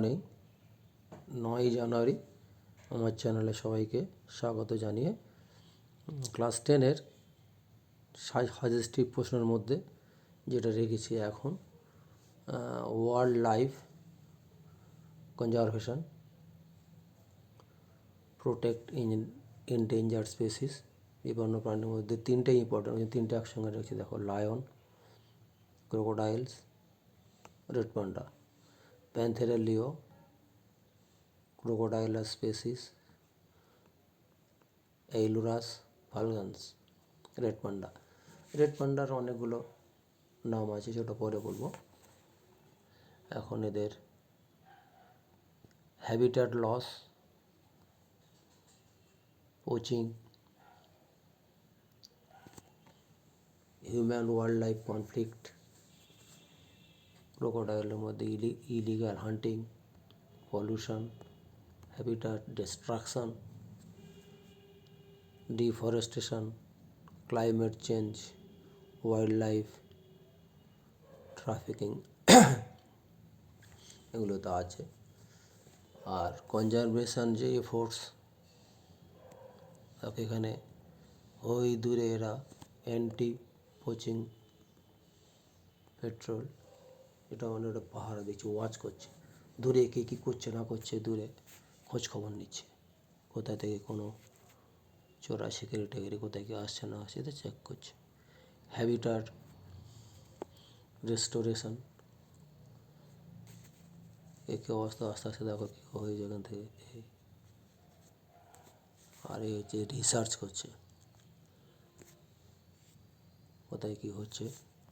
Morning, 9ই জানুয়ারি। আমার চ্যানেলে সবাইকে স্বাগত জানিয়ে ক্লাস 10-এর সাজেস্টিভ প্রশ্নের মধ্যে যেটা রেখেছি এখন, wildlife conservation, protect endangered species, বিপন্ন প্রাণীর মধ্যে তিনটে ইম্পর্টেন্ট, তিনটে একসঙ্গে রেখেছি। দেখো, lion, crocodiles, red panda. Panthera leo, crocodylus species, ailurus fulgens, red panda. Red পান্ডার অনেকগুলো নাম আছে, সেটা পরে বলবো। এখন এদের habitat loss, poaching, human wildlife conflict, ক্রোকোডাইলের মধ্যে illegal hunting, pollution, habitat destruction, deforestation, climate change, wildlife trafficking, এগুলো তো আছে। আর কনজারভেশন যে এফোর্টস, এখানে ওই দূরে এরা অ্যান্টি পোচিং পেট্রোল, এটা মানে ওটা পাহারা দিচ্ছে, ওয়াচ করছে, দূরে কে কী করছে না করছে, দূরে খোঁজ খবর নিচ্ছে, কোথা থেকে কোনো চোরা শিকারি টেকারি কোথায় কি আসছে না আসছে, এটা চেক করছে। হ্যাবিট্যাট রেস্টোরেশন, একে অবস্থা আস্তে আস্তে দেখো কী হয়ে যায় এখান থেকে। আর এই হচ্ছে রিসার্চ করছে, কোথায় কী হচ্ছে।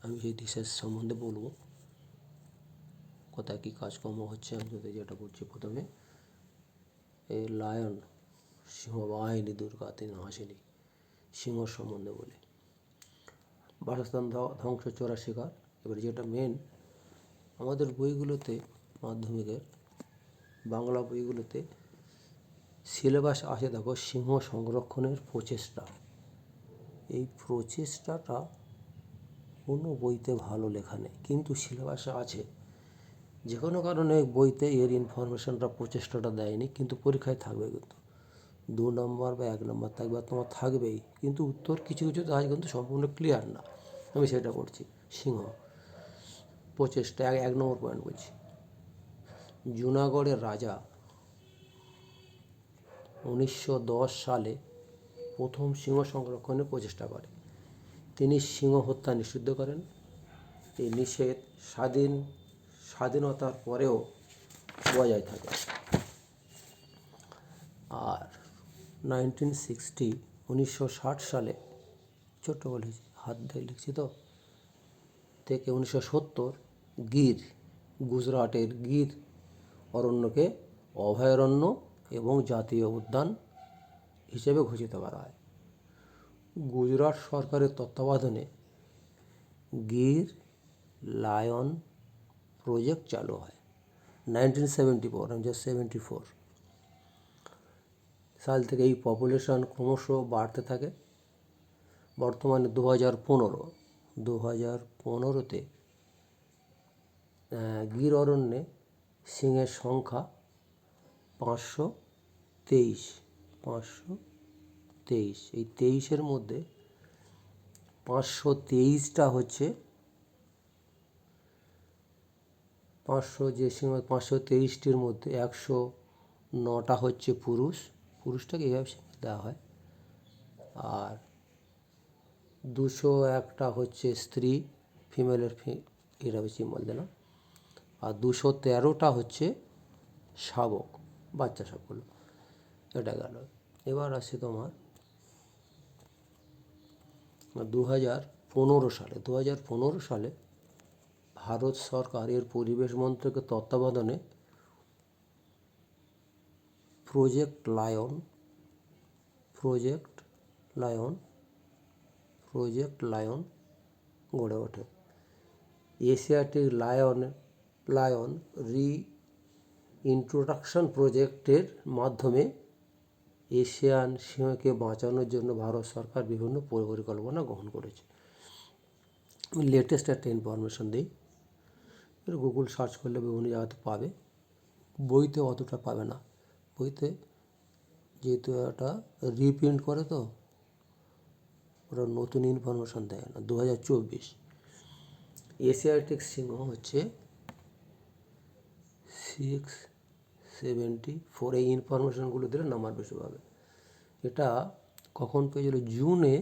আমি সেই রিসার্চ সম্বন্ধে বলবো, কোথায় কী কাজকর্ম হচ্ছে। আমি যদি যেটা বলছি, প্রথমে এই লায়ন, সিংহ বাহিনী দুর্গাতে না আসেনি, সিংহ সম্বন্ধে বলি। বাসস্থান ধ্বংস, চোরা শিকার। এবার যেটা মেন, আমাদের বইগুলোতে, মাধ্যমিকের বাংলা বইগুলোতে সিলেবাস আছে, দেখো, সিংহ সংরক্ষণের প্রচেষ্টা। এই প্রচেষ্টাটা কোনো বইতে ভালো লেখা নেই, কিন্তু সিলেবাসে আছে। যে কোনো কারণে বইতে এর ইনফরমেশনটা, প্রচেষ্টাটা দেয়নি, কিন্তু পরীক্ষায় থাকবে। কিন্তু 2 নম্বর বা 1 নম্বর থাকবে, আর তোমার থাকবেই। কিন্তু উত্তর কিছু কিছু তো আজ কিন্তু সম্পূর্ণ ক্লিয়ার না। আমি সেটা করছি। সিংহ প্রচেষ্টা, 1 নম্বর পয়েন্ট বলছি। জুনাগড়ের রাজা 1910 সালে প্রথম সিংহ সংরক্ষণের প্রচেষ্টা করে। তিনি সিংহ হত্যা নিষিদ্ধ করেন। এই নিষেধ স্বাধীনতার পরেও বজায় থাকে। আর 1960 সালে, ছোট্ট বলেছি, হাত দিয়ে লিখছি তো, থেকে 1970 গুজরাটের গির অরণ্যকে অভয়ারণ্য এবং জাতীয় উদ্যান হিসেবে ঘোষিত করা হয়। গুজরাট সরকারের তত্ত্বাবধানে গির লায়ন প্রজেক্ট চালু হয় 1974 সাল থেকে। এই পপুলেশন ক্রমশ বাড়তে থাকে। বর্তমানে 2015-তে গির অরণ্যে সিংহের সংখ্যা 523। এই 23-এর মধ্যে 523টা হচ্ছে 523টির মধ্যে 109টা হচ্ছে পুরুষটাকে এইভাবে দেওয়া হয়। আর 201টা হচ্ছে স্ত্রী, ফিমেলের এভাবে সিম্বল দিলাম। আর 213টা হচ্ছে শাবক, বাচ্চা সবগুলো। এটা গেল। এবার আসছে তোমার 2015 সালে ভারত সরকার এর পরিবেশ মন্ত্রকের তত্ত্বাবধানে প্রজেক্ট লায়ন গড়ে ওঠে। এশিয়াটিক লায়ন রি-ইন্ট্রোডাকশন প্রজেক্টের মাধ্যমে এশিয়ান সিংহকে বাঁচানোর জন্য ভারত সরকার বিভিন্ন পরিকল্পনা গ্রহণ করেছে। লেটেস্ট একটা ইনফরমেশন দিই, গুগল সার্চ করলে বিভিন্ন জায়গাতে পাবে। বইতে অতটা পাবে না। বইতে যেহেতু একটা রিপ্রিন্ট করে তো ওরা নতুন ইনফরমেশান দেয় না। 2024 এশিয়াটিক সিংহ হচ্ছে 674। এই ইনফরমেশানগুলো দিলে নাম্বার বেশি পাবে। এটা কখন পেয়েছিল? জুনে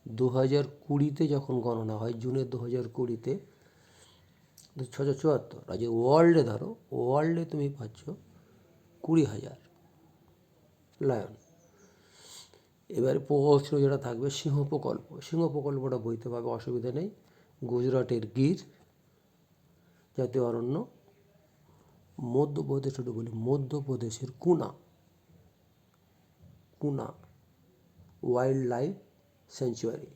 2020-তে যখন গণনা হয়, জুনে 2020-তে 674। আর যে ওয়ার্ল্ডে ধরো, ওয়ার্ল্ডে তুমি পাচ্ছ 20,000 লায়ন। এবারে প্রশ্ন যেটা থাকবে সিংহ প্রকল্প। সিংহ প্রকল্পটা বইতে পাবে, অসুবিধা নেই। গুজরাটের গির জাতীয় অরণ্য, মধ্যপ্রদেশ, ওটা বলি মধ্যপ্রদেশের কুনা ওয়াইল্ড লাইফ স্যাংচুয়ারি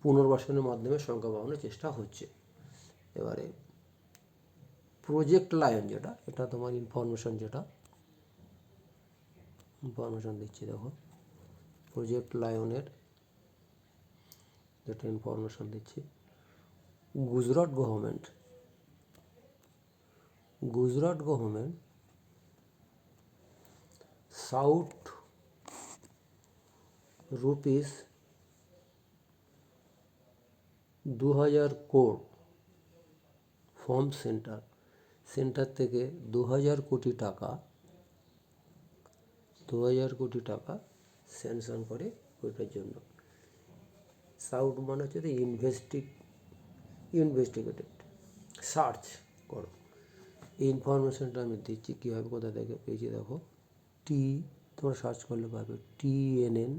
পুনর্বাসনের মাধ্যমে সংখ্যা বাড়ানোর চেষ্টা হচ্ছে। এবারে প্রজেক্ট লায়ন যেটা, এটা তোমার ইনফরমেশান দিচ্ছি দেখো। প্রজেক্ট লায়নের যেটা ইনফরমেশান দিচ্ছি, গুজরাট গভর্নমেন্ট সাউথ রুপিস 2000 কোটি ফর্ম সেন্টার থেকে 2000 কোটি টাকা স্যাংশন করে ওইটার জন্য। সাউথ মানে হচ্ছে ইনভেস্টিগেটেড সার্চ করো। এই ইনফরমেশানটা আমি দিচ্ছি কীভাবে, কোথা থেকে পেয়েছি দেখো। তোমরা সার্চ করলে পাবে TNN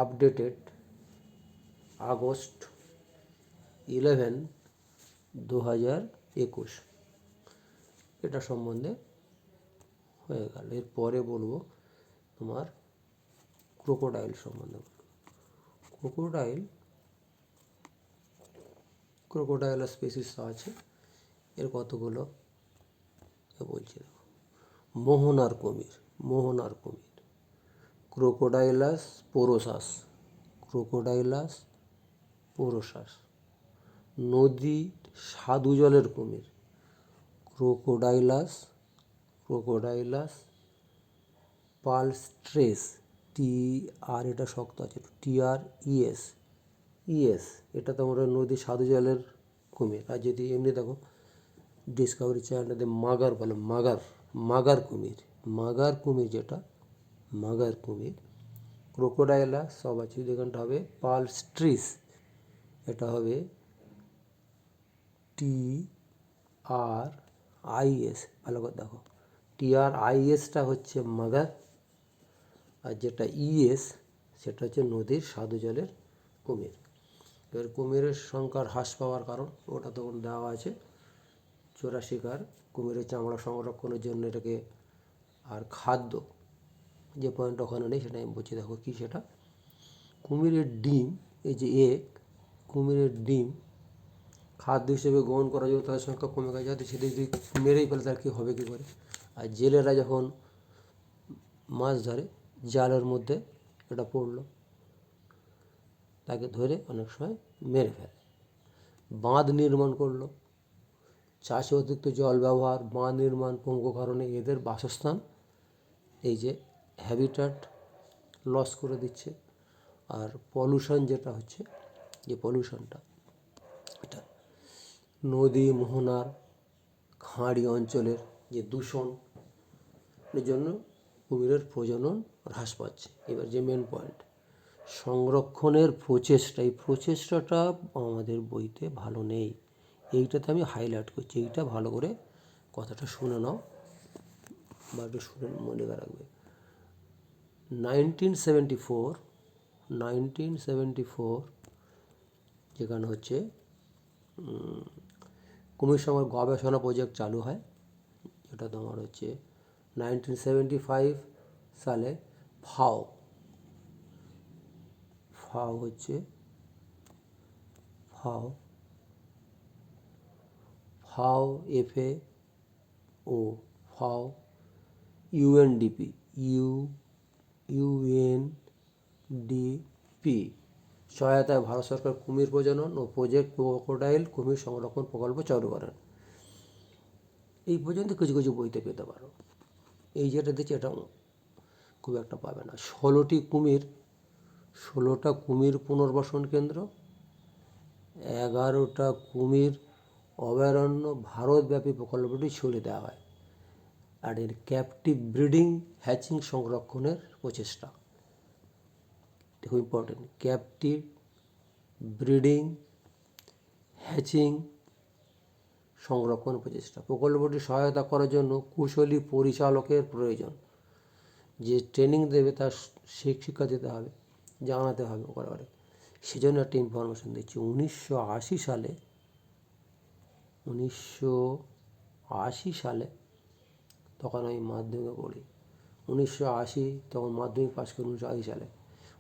আপডেটেড আগস্ট 11, 2021। এটা সম্বন্ধে হয়ে গেল। এরপরে বলবো তোমার ক্রোকোডাইল সম্বন্ধে। ক্রোকোডাইল স্পিসিস আছে, এর কতগুলো বলছি দেখো। মোহনার কুমির, ক্রোকোডাইলাস পোরোসাস। নদী স্বাদু জলের কুমির, ক্রোকোডাইলাস পালস্ট্রেস, এটা শক্ত আছে, TRES। এটা তোমরা নদী স্বাদু জলের কুমির। আর যদি এমনি দেখো ডিসকভারি চ্যানেলে মাগার বলে, মাগার কুমির যেটা ক্রোকোডাইলাস সব আছে, যেখানটা হবে পালস্ট্রিস, এটা হবে TRIS। ভালো করে দেখো, TRISটা হচ্ছে মাগার, আর যেটা ES সেটা হচ্ছে নদীর স্বাদু জলের কুমির। এবার কুমিরের সংখ্যার হ্রাস পাওয়ার কারণ ওটা তখন দেওয়া আছে। চোরা শিকার, কুমিরের চামড়া সংরক্ষণের জন্য এটাকে, আর খাদ্য যে পয়েন্ট ওখানে নেই সেটা আমি বলছি দেখো কী সেটা। কুমিরের ডিম, এই যে কুমিরের ডিম খাদ্য হিসেবে গ্রহণ করা যায়, তাদের সংখ্যা কমে গেছে। যাতে সেটা যদি মেরেই ফেলে তার কী হবে কী করে। আর জেলেরা যখন মাছ ধরে, জালের মধ্যে এটা পড়লো, তাকে ধরে অনেক সময় মেরে ফেলে। বাঁধ নির্মাণ করলো, চাষে অতিরিক্ত জল ব্যবহার, বাঁধ নির্মাণ প্রমুখ কারণে এদের বাসস্থান এই যে হ্যাবিট্যাট লস করে দিচ্ছে। আর পলিউশন যেটা হচ্ছে, যে পলিউশনটা, এটা নদী মোহনার খাঁড়ি অঞ্চলের যে দূষণের জন্য কুমিরের প্রজনন হ্রাস পাচ্ছে। এবার যে মেন পয়েন্ট, সংরক্ষণের প্রচেষ্টা, এই প্রচেষ্টাটা আমাদের বইতে ভালো নেই। এইটাতে আমি হাইলাইট করছি, এইটা ভালো করে কথাটা শুনে নাও বা একটু শুনে মনে রাখবে। 1974 যেখানে হচ্ছে কুমির সংরক্ষণ গবেষণা প্রজেক্ট চালু হয়। এটা তোমার হচ্ছে 1975 সালে ফাও হচ্ছে FAO UNDP সহায়তায় ভারত সরকার কুমির প্রজনন ও প্রজেক্ট ক্রোকোডাইল কুমির সংরক্ষণ প্রকল্প চালু করেন। এই পর্যন্ত কিছু কিছু বইতে পেতে পারো। এই যেটা দিচ্ছে এটা খুব একটা পাবে না। 16টা কুমির পুনর্বাসন কেন্দ্র, 11টা কুমির অভয়ারণ্য ভারতব্যাপী প্রকল্পটি ছড়িয়ে দেওয়া হয়। আর এর ক্যাপটিভ ব্রিডিং হ্যাচিং সংরক্ষণের প্রচেষ্টা খুব ইম্পর্টেন্ট। ক্যাপটিভ ব্রিডিং হ্যাচিং সংরক্ষণ প্রচেষ্টা। প্রকল্পটি সহায়তা করার জন্য কুশলী পরিচালকের প্রয়োজন, যে ট্রেনিং দেবে তার শিক্ষা দিতে হবে, জানাতে হবে ওখানে। সেজন্য একটা ইনফরমেশন দিচ্ছি। 1980 সালে তখন আমি মাধ্যমিকে পড়ি। 1980 তখন মাধ্যমিক পাশ করি 1980 সালে।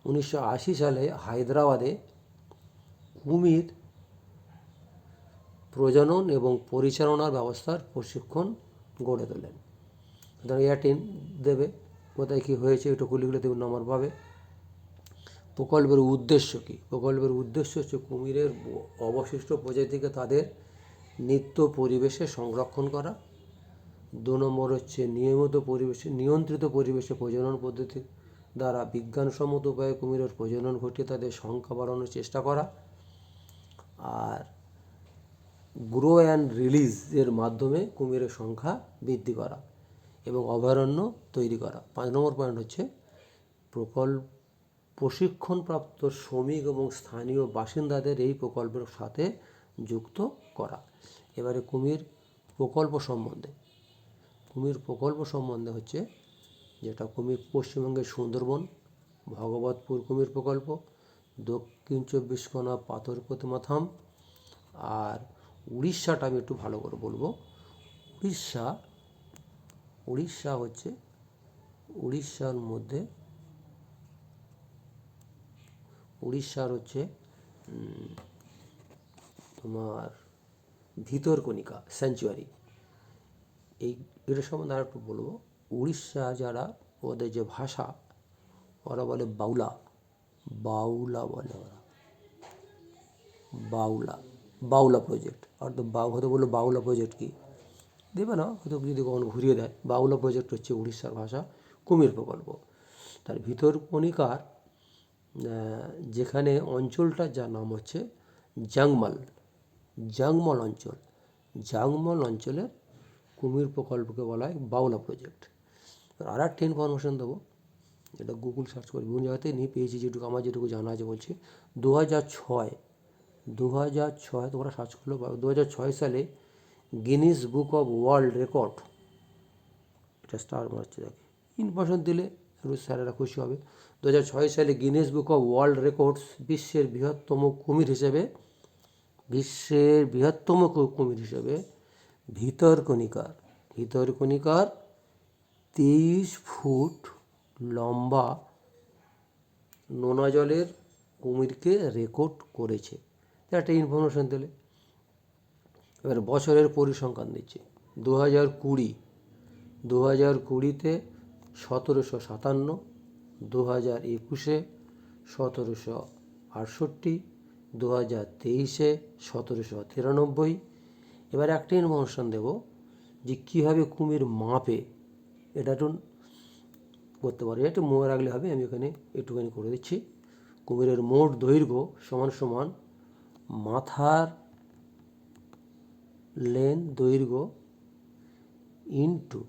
1980 সালে হায়দ্রাবাদে কুমির প্রজনন এবং পরিচালনার ব্যবস্থার প্রশিক্ষণ গড়ে তোলেন। সুতরাং এয়ারটেন দেবে কোথায় কী হয়েছে এটুকু লিখলে দেবে নম্বর পাবে। প্রকল্পের উদ্দেশ্য কী? প্রকল্পের উদ্দেশ্য হচ্ছে কুমিরের অবশিষ্ট প্রজাতিকে তাদের পরিবেশে সংরক্ষণ করা। 2 নম্বর হচ্ছে নিয়ন্ত্রিত পরিবেশে প্রজনন পদ্ধতি দ্বারা বিজ্ঞানসম্মত উপায়ে কুমিরের প্রজনন ঘটিয়ে তাদের সংখ্যা বাড়ানোর চেষ্টা করা। আর গ্রো অ্যান্ড রিলিজ এর মাধ্যমে কুমিরের সংখ্যা বৃদ্ধি করা এবং অভয়ারণ্য তৈরি করা। 5 নম্বর পয়েন্ট হচ্ছে প্রশিক্ষণপ্রাপ্ত শ্রমিক এবং স্থানীয় বাসিন্দাদের এই প্রকল্পের সাথে যুক্ত করা। এবারে কুমির প্রকল্প সম্বন্ধে হচ্ছে যেটা কুমির পশ্চিমবঙ্গের সুন্দরবন, ভগবতপুর কুমির প্রকল্প, দক্ষিণ 24 পরগনা পাথর প্রতিমা ধাম। আর উড়িষ্যাটা আমি একটু ভালো করে বলবো। উড়িষ্যা হচ্ছে উড়িষ্যার হচ্ছে তোমার ভিতরকণিকা স্যাংচুয়ারি। এটার সম্বন্ধে আর একটু বলবো। উড়িষ্যা যারা, ওদের যে ভাষা, ওরা বলে বাউলা বলে ওরা, বাউলা প্রজেক্ট। আর তো হয়তো বললো বাউলা প্রজেক্ট কি দেবে না, হয়তো যদি কখনো ঘুরিয়ে দেয়। বাউলা প্রজেক্ট হচ্ছে উড়িষ্যার ভাষা কুমির প্রকল্প। তার ভিতরকণিকার যেখানে অঞ্চলটার যার নাম হচ্ছে জাংমল অঞ্চলের কুমির প্রকল্পকে বলা হয় বাউলা প্রজেক্ট। আর একটা ইনফরমেশন দেবো, এটা গুগল সার্চ করে বিভিন্ন জায়গাতে নিয়ে পেয়েছি, যেটুকু জানা আছে বলছি। 2006 তোমরা সার্চ করলে পাবে। 2006 সালে Guinness book of world record, এটা স্টার মারছে দেখে, ইনফরমেশন দিলে একটু স্যারেরা খুশি হবে। 2006 সালে Guinness book of world records বিশ্বের বৃহত্তম কুমির হিসেবে ভিতরকণিকার 23 ফুট লম্বা নোনা জলের কুমিরকে রেকর্ড করেছে। একটা ইনফরমেশন দিলে। এবার বছরের পরিসংখ্যান দিচ্ছে। 2020-তে 1757, 2021-এ 1768, 2023-এ 1793। এবার একটা ইনফরমেশন দেবো যে কীভাবে কুমির মাপে, এটা একটু করতে পারে, একটু মনে রাখলে হবে। আমি এখানে একটুখানি করে দিচ্ছি। কুমিরের মোট দৈর্ঘ্য সমান মাথার দৈর্ঘ্য ইন্টু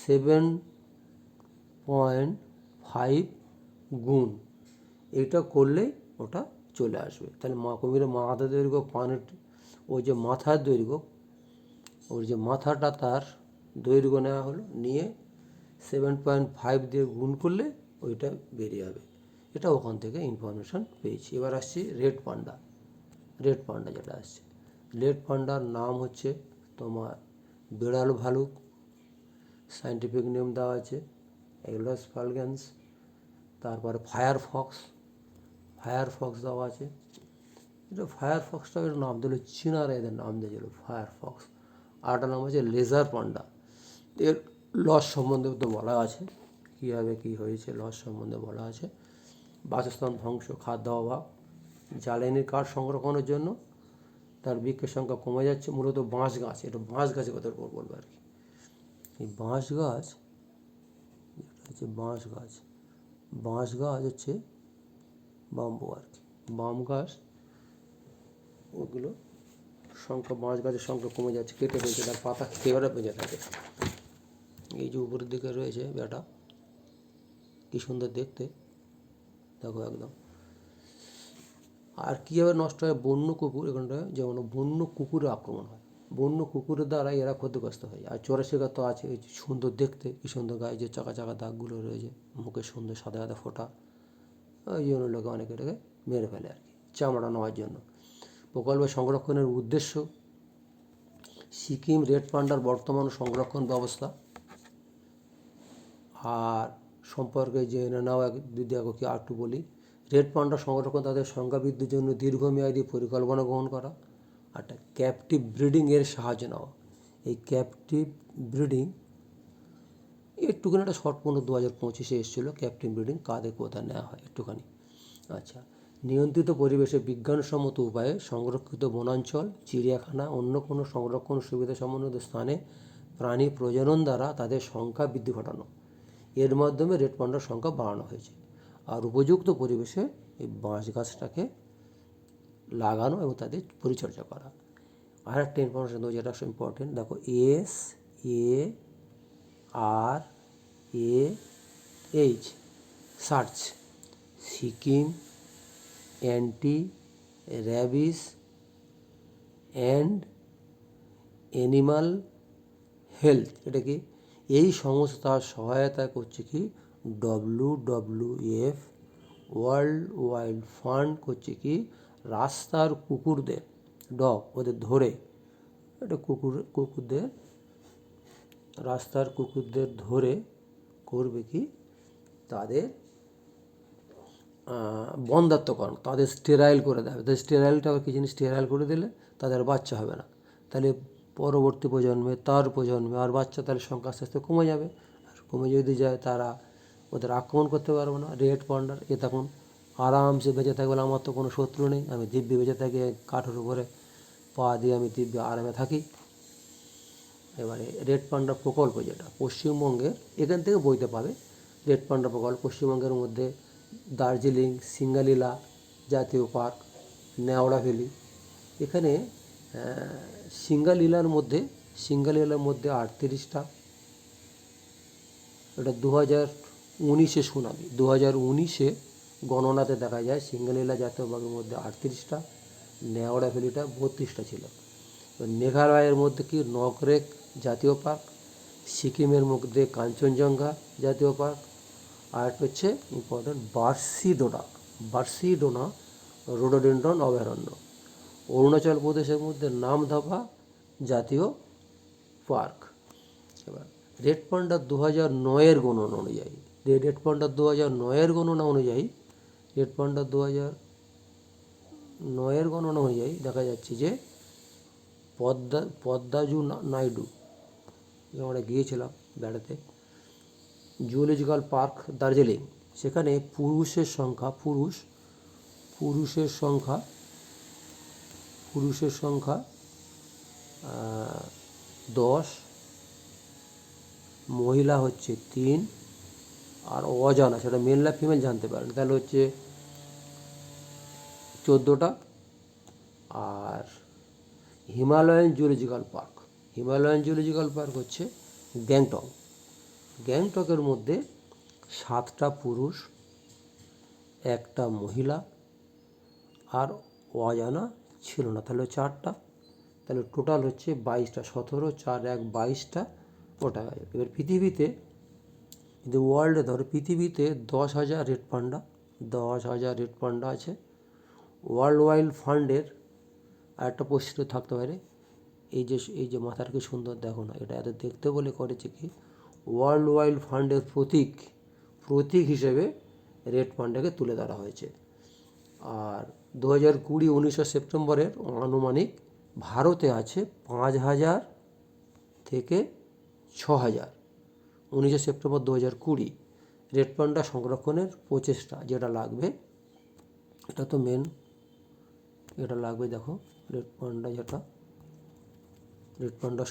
7.5 গুণ, এটা করলেই ওটা চলে আসবে। তাহলে কুমিরের মাথা দৈর্ঘ্য, ওই যে মাথার দৈর্ঘ্য, ওর যে মাথাটা তার দৈর্ঘ্য নেওয়া হলো, নিয়ে 7.5 দিয়ে গুণ করলে ওইটা বেরিয়ে যাবে। এটা ওখান থেকে ইনফরমেশান পেয়েছি। এবার আসছি রেড পান্ডা যেটা আসছে। রেড পান্ডার নাম হচ্ছে তোমার বিড়াল ভালুক, সায়েন্টিফিক নেম দেওয়া আছে এগুলাস ফালগেন্স। তারপরে ফায়ার ফক্স দেওয়া আছে। এটা ফায়ার ফক্সটা এর নাম দিল চীনারা, এদের নাম দিয়েছিল ফায়ার ফক্স। আরেকটা নাম আছে লেজার পান্ডা। এর লস সম্বন্ধে তো বলা আছে, কীভাবে কী হয়েছে লস সম্বন্ধে বলা আছে। বাসস্থান ধ্বংস, খাদ্য অভাব, জ্বালানির কাঠ সংরক্ষণের জন্য তার বৃক্ষের সংখ্যা কমে যাচ্ছে। মূলত বাঁশ গাছ, এটা বাঁশ গাছের কথা বলবো আর কি। এই বাঁশ গাছ, এটা হচ্ছে বাঁশ গাছ, বাঁশ গাছ হচ্ছে বাম্বু আর কি, বাম গাছ, ওগুলো সংখ্যা, বাঁশ গাছের সংখ্যা কমে যাচ্ছে, কেটে ফেলছে, তার পাতা খেয়ে বেঁচে থাকে। এই যে উপরের দিকে রয়েছে বেটা, কি সুন্দর দেখতে, দেখো একদম। আর কীভাবে নষ্ট হয়? বন্য কুকুর, এখানটায় যেমন বন্য কুকুরের আক্রমণ হয়, বন্য কুকুরের দ্বারা এরা ক্ষতিগ্রস্ত হয়। আর চোরা শিকার তো আছে, এই সুন্দর দেখতে, কি সুন্দর গায়ে যে চাকা চাকা দাগগুলো রয়েছে, মুখে সুন্দর সাদা সাদা ফোঁটা, ওই জন্য লোকে অনেকে এটাকে মেরে ফেলে আর কি, চামড়া নেওয়ার জন্য। প্রকল্প সংরক্ষণের উদ্দেশ্য: সিকিম রেড পান্ডার বর্তমান সংরক্ষণ ব্যবস্থা আর সম্পর্কে জেনে নাও যদি কি আর একটু বলি। রেড পান্ডা সংরক্ষণ, তাদের সংখ্যা বৃদ্ধির জন্য দীর্ঘমেয়াদী পরিকল্পনা গ্রহণ করা। আর ক্যাপটিভ ব্রিডিংয়ের সাহায্য নেওয়া। এই ক্যাপটিভ ব্রিডিং একটুখানি একটা শর্ট পূর্ণ 2025-এ এসেছিলো, ক্যাপটিভ ব্রিডিং কাদের কোথায় নেওয়া হয় একটুখানি। আচ্ছা, নিয়ন্ত্রিত পরিবেশে বিজ্ঞানসম্মত উপায়ে সংরক্ষিত বনাঞ্চল, চিড়িয়াখানা, অন্য কোনো সংরক্ষণ সুবিধা সম্বন্ধিত স্থানে প্রাণী প্রজনন দ্বারা তাদের সংখ্যা বৃদ্ধি ঘটানো। এর মাধ্যমে রেড পান্ডার সংখ্যা বাড়ানো হয়েছে। আর উপযুক্ত পরিবেশে এই বাঁশ গাছটাকে লাগানো এবং তাদের পরিচর্যা করা। আর একটা ইনফরমেশন দেবো যেটা ইম্পর্টেন্ট, দেখো SARAH search Sikkim anti rabies and animal health, এটা কি? এই সংস্থার সহায়তা করছে কি WWF, ওয়ার্ল্ড ওয়াইল্ড ফান্ড করছে কি রাস্তার কুকুরদের, ওদের ধরে, এটা কুকুরদের, রাস্তার কুকুরদের ধরে করবে কি তাদের বন্ধাত্মকরণ, তাদের স্টেরাইল করে দেবে। তাদের স্টেরাইলটা আবার কি জিনিস? স্টেরাইল করে দিলে তাদের বাচ্চা হবে না, তাহলে পরবর্তী প্রজন্মে, তার প্রজন্মে আর বাচ্চা, তাহলে সংখ্যা আস্তে আস্তে কমে যাবে। আর কমে যদি যায়, তারা ওদের আক্রমণ করতে পারবে না। রেড পান্ডার এ তখন আরামসে বেঁচে থাকবে, বলে আমার তো কোনো শত্রু নেই, আমি দিব্যি বেঁচে থাকি, কাঠের উপরে পা দিয়ে আমি দিব্যি আরামে থাকি। এবারে রেড পান্ডা প্রকল্প, যেটা পশ্চিমবঙ্গের, এখান থেকে বইতে পাবে। রেড পান্ডা প্রকল্প পশ্চিমবঙ্গের মধ্যে দার্জিলিং সিঙ্গালীলা জাতীয় পার্ক, নেওড়া ভ্যালি, এখানে সিঙ্গালীলার মধ্যে 38টা, এটা 2019-এ সুনামি, 2019-এ গণনাতে দেখা যায় সিঙ্গালীলা জাতীয় পার্কের মধ্যে 38টা, নেওড়া ভ্যালিটা 32টা ছিল। মেঘালয়ের মধ্যে কি নকরেক জাতীয় পার্ক, সিকিমের মধ্যে কাঞ্চনজঙ্ঘা জাতীয় পার্ক, আর একটা হচ্ছে ইম্পর্টেন্ট বার্সিডোনা রোডোডেন্ড্রন অভয়ারণ্য। অরুণাচল প্রদেশের মধ্যে নামধাপা জাতীয় পার্ক। এবার রেড পান্ডার 2009-এর গণনা অনুযায়ী, রেড পান্ডার 2009-এর গণনা অনুযায়ী, রেড পান্ডার 2009-এর গণনা অনুযায়ী দেখা যাচ্ছে যে পদ্মাজু নাইডু, আমরা গিয়েছিলাম বেড়াতে, জুওলজিক্যাল পার্ক দার্জিলিং, সেখানে পুরুষের সংখ্যা 10, মহিলা হচ্ছে 3, আর অজানা, সেটা মেল না ফিমেল জানতে পারেন, তাহলে হচ্ছে 14টা। আর হিমালয়ান জুওলজিক্যাল পার্ক হচ্ছে গ্যাংটকের মধ্যে 7টা পুরুষ, 1টা মহিলা, আর অজানা ছিল না, তাহলে 4টা, তাহলে টোটাল হচ্ছে 22টা, 17, 4, 1, 22টা ওটা। এবার পৃথিবীতে, যদি ওয়ার্ল্ডে ধরো, পৃথিবীতে 10,000 রেড পান্ডা আছে। ওয়ার্ল্ড ওয়াইল্ড ফান্ডের আর একটা প্রশ্ন থাকতে পারে, এই যে মাথার কি সুন্দর দেখো না, এটা এত দেখতে বলে করেছে কি ওয়ার্ল্ড ওয়াইল্ড ফান্ডের প্রতীক হিসেবে রেড পান্ডাকে তুলে ধরা হয়েছে। আর 19 সেপ্টেম্বরের আনুমানিক ভারতে আছে 5,000 থেকে 6,000। 19 সেপ্টেম্বর 2020 রেড পান্ডা সংরক্ষণের প্রচেষ্টা যেটা লাগবে, এটা তো মেন, এটা লাগবে, দেখো রেড পান্ডা যেটা, রেড পান্ডা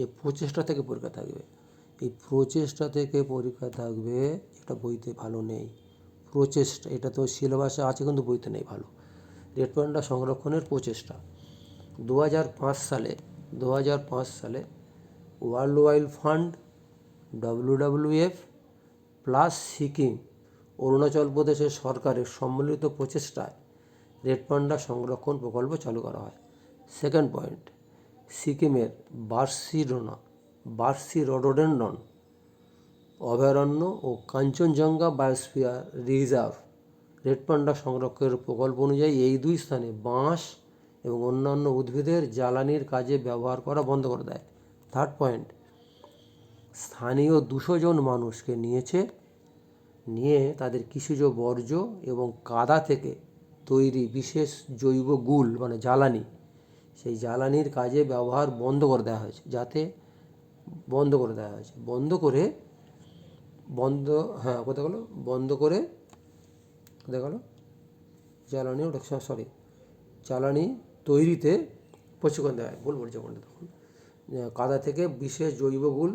এই প্রচেষ্টা থেকে পরীক্ষা থাকবে, এই প্রচেষ্টা থেকে পরীক্ষা থাকবে, এটা বইতে ভালো নেই। প্রচেষ্টা এটা তো সিলেবাসে আছে কিন্তু বইতে নেই ভালো। রেড পান্ডা সংরক্ষণের প্রচেষ্টা 2005 সালে world wild fund, WWF plus Sikkim, Arunachal প্রদেশের সরকারের সম্মিলিত প্রচেষ্টায় রেড পান্ডা সংরক্ষণ প্রকল্প চালু করা হয়। সেকেন্ড পয়েন্ট, সিকিমের বার্সি রডোডেন্ড্রন অভয়ারণ্য ও Kanchenjunga biosphere reserve red panda সংরক্ষণের প্রকল্প অনুযায়ী এই দুই স্থানে বাঁশ এবং অন্যান্য উদ্ভিদের জ্বালানির কাজে ব্যবহার করা বন্ধ করে দেয়। থার্ড পয়েন্ট, স্থানীয় 200 জন মানুষকে নিয়ে তাদের কৃষিজ বর্জ্য এবং কাদা থেকে তৈরি বিশেষ জৈব গুল মানে জ্বালানি, সেই জ্বালানির কাজে ব্যবহার বন্ধ করে দেওয়া হয়েছে। জ্বালানি তৈরিতে প্রশিক্ষণ দেওয়া হয়। তখন কাদা থেকে বিশেষ জৈবগুল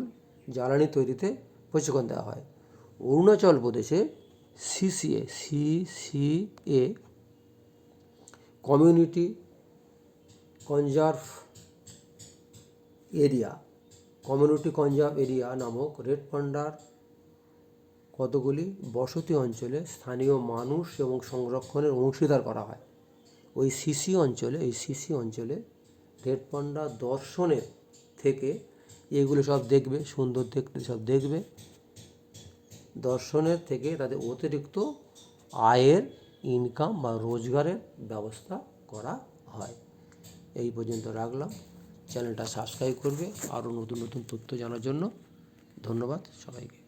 জ্বালানি তৈরিতে প্রশিক্ষণ দেওয়া হয়। অরুণাচল প্রদেশে সিসিএ কমিউনিটি কনজার্ভ এরিয়া নামক রেড পান্ডার কতগুলি বসতি অঞ্চলে স্থানীয় মানুষ এবং সংরক্ষণের অংশীদার করা হয়। ওই সিসি অঞ্চলে রেড পান্ডা দর্শনের থেকে এগুলো সব দেখবে, সুন্দর দেখতে সব দেখবে, দর্শনের থেকে তাদের অতিরিক্ত আয়ের ইনকাম বা রোজগারের ব্যবস্থা করা হয়। এই পর্যন্ত রাখলাম। চ্যানেলটা সাবস্ক্রাইব করবে আরও নতুন নতুন তথ্য জানার জন্য। ধন্যবাদ সবাইকে।